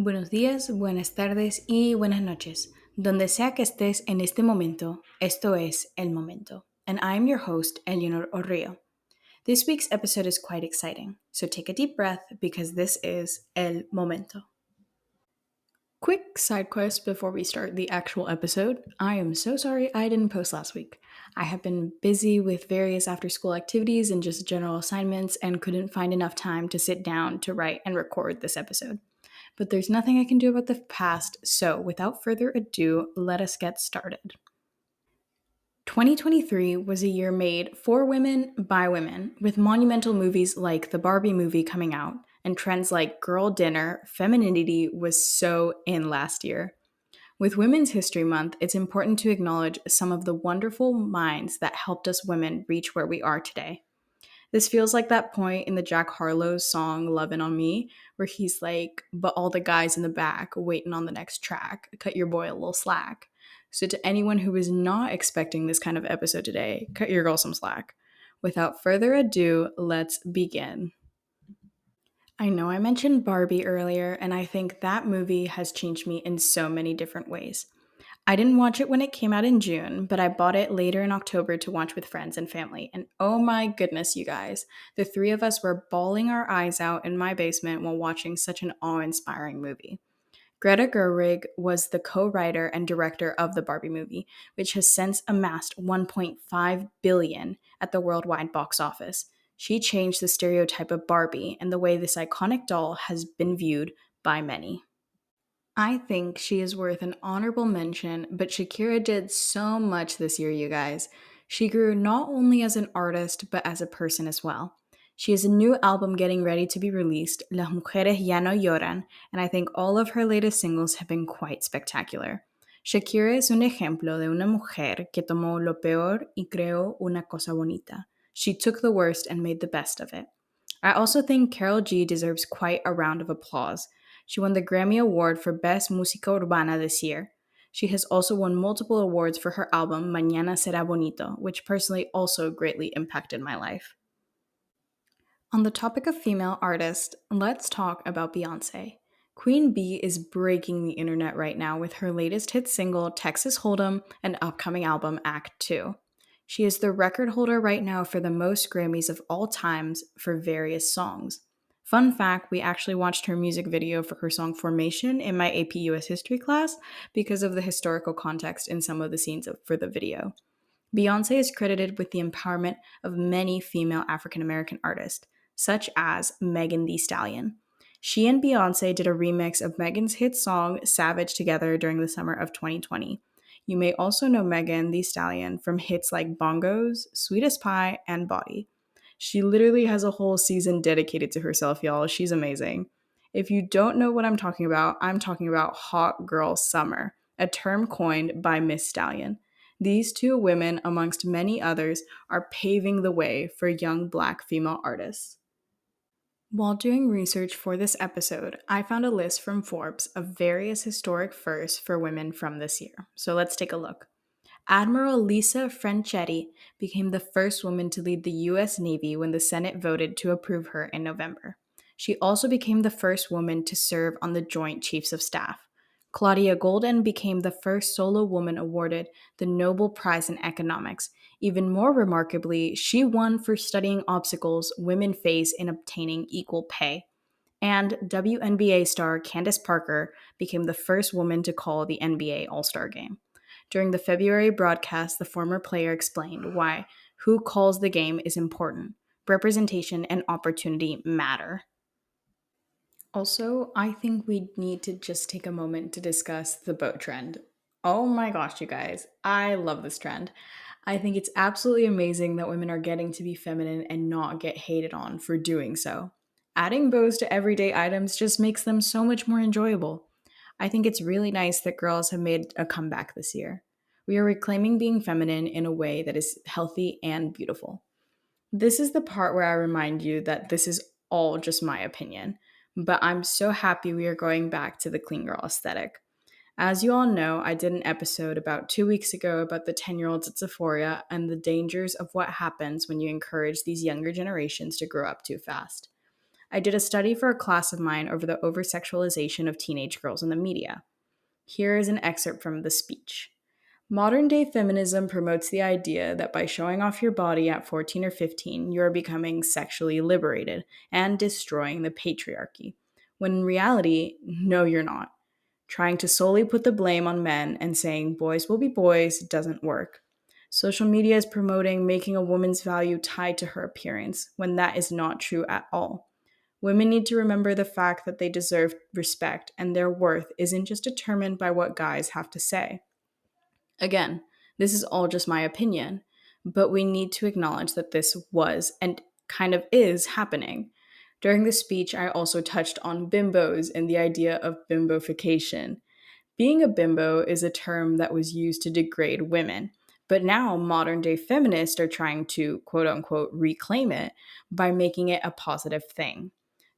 Buenos días, buenas tardes y buenas noches. Donde sea que estés en este momento, esto es El Momento. And I'm your host, Eleanor Orrio. This week's episode is quite exciting, so take a deep breath because this is El Momento. Quick side quest before we start the actual episode. I am so sorry I didn't post last week. I have been busy with various after school activities and just general assignments and couldn't find enough time to sit down to write and record this episode. But there's nothing I can do about the past, so without further ado, let us get started. 2023 was a year made for women by women, with monumental movies like the Barbie movie coming out, and trends like girl dinner. Femininity was so in last year. With Women's History Month, it's important to acknowledge some of the wonderful minds that helped us women reach where we are today. This feels like that point in the Jack Harlow's song Lovin' on Me, where he's like, but all the guys in the back waiting on the next track, cut your boy a little slack. So, to anyone who is not expecting this kind of episode today, cut your girl some slack. Without further ado, let's begin. I know I mentioned Barbie earlier, and I think that movie has changed me in so many different ways. I didn't watch it when it came out in June, but I bought it later in October to watch with friends and family. And oh my goodness, you guys, the three of us were bawling our eyes out in my basement while watching such an awe inspiring movie. Greta Gerwig was the co writer and director of the Barbie movie, which has since amassed 1.5 billion at the worldwide box office. She changed the stereotype of Barbie and the way this iconic doll has been viewed by many. I think she is worth an honorable mention, but Shakira did so much this year, you guys. She grew not only as an artist, but as a person as well. She has a new album getting ready to be released, Las Mujeres Ya No Lloran, and I think all of her latest singles have been quite spectacular. Shakira es un ejemplo de una mujer que tomó lo peor y creó una cosa bonita. She took the worst and made the best of it. I also think Carol G deserves quite a round of applause. She won the Grammy Award for Best Música Urbana this year. She has also won multiple awards for her album Mañana Será Bonito, which personally also greatly impacted my life. On the topic of female artists, let's talk about Beyoncé. Queen Bee is breaking the internet right now with her latest hit single, Texas Hold'em, and upcoming album, Act 2. She is the record holder right now for the most Grammys of all times for various songs. Fun fact, we actually watched her music video for her song Formation in my AP US history class because of the historical context in some of the scenes for the video. Beyoncé is credited with the empowerment of many female African American artists, such as Megan Thee Stallion. She and Beyoncé did a remix of Megan's hit song Savage together during the summer of 2020. You may also know Megan Thee Stallion from hits like Bongos, Sweetest Pie, and Body. She literally has a whole season dedicated to herself, y'all. She's amazing. If you don't know what I'm talking about Hot Girl Summer, a term coined by Miss Stallion. These two women, amongst many others, are paving the way for young Black female artists. While doing research for this episode, I found a list from Forbes of various historic firsts for women from this year. So let's take a look. Admiral Lisa Franchetti became the first woman to lead the U.S. Navy when the Senate voted to approve her in November. She also became the first woman to serve on the Joint Chiefs of Staff. Claudia Golden became the first solo woman awarded the Nobel Prize in Economics. Even more remarkably, she won for studying obstacles women face in obtaining equal pay. And WNBA star Candace Parker became the first woman to call the NBA All-Star Game. During the February broadcast, the former player explained why who calls the game is important. Representation and opportunity matter. Also, I think we need to just take a moment to discuss the boat trend. Oh my gosh, you guys, I love this trend. I think it's absolutely amazing that women are getting to be feminine and not get hated on for doing so. Adding bows to everyday items just makes them so much more enjoyable. I think it's really nice that girls have made a comeback this year. We are reclaiming being feminine in a way that is healthy and beautiful. This is the part where I remind you that this is all just my opinion, but I'm so happy we are going back to the clean girl aesthetic. As you all know, I did an episode about 2 weeks ago about the 10-year-olds at Sephora and the dangers of what happens when you encourage these younger generations to grow up too fast. I did a study for a class of mine over the over-sexualization of teenage girls in the media. Here is an excerpt from the speech. Modern day feminism promotes the idea that by showing off your body at 14 or 15, you are becoming sexually liberated and destroying the patriarchy. When in reality, no, you're not. Trying to solely put the blame on men and saying boys will be boys doesn't work. Social media is promoting making a woman's value tied to her appearance, when that is not true at all. Women need to remember the fact that they deserve respect and their worth isn't just determined by what guys have to say. Again, this is all just my opinion, but we need to acknowledge that this was and kind of is happening. During the speech, I also touched on bimbos and the idea of bimbofication. Being a bimbo is a term that was used to degrade women, but now modern day feminists are trying to quote unquote reclaim it by making it a positive thing.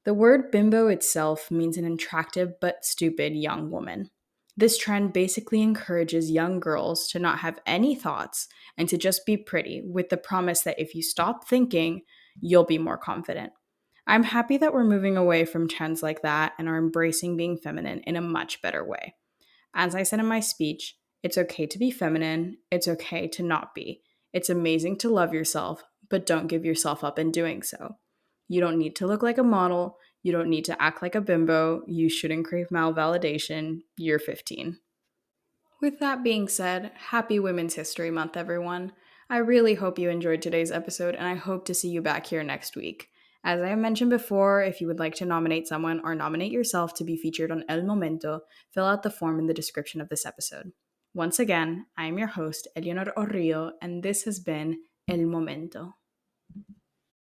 The word bimbo itself means an attractive but stupid young woman. This trend basically encourages young girls to not have any thoughts and to just be pretty, with the promise that if you stop thinking, you'll be more confident. I'm happy that we're moving away from trends like that and are embracing being feminine in a much better way. As I said in my speech, it's okay to be feminine, it's okay to not be. It's amazing to love yourself, but don't give yourself up in doing so. You don't need to look like a model, you don't need to act like a bimbo, you shouldn't crave male validation, you're 15. With that being said, happy Women's History Month, everyone. I really hope you enjoyed today's episode, and I hope to see you back here next week. As I have mentioned before, if you would like to nominate someone or nominate yourself to be featured on El Momento, fill out the form in the description of this episode. Once again, I am your host, Eleanor Orrio, and this has been El Momento.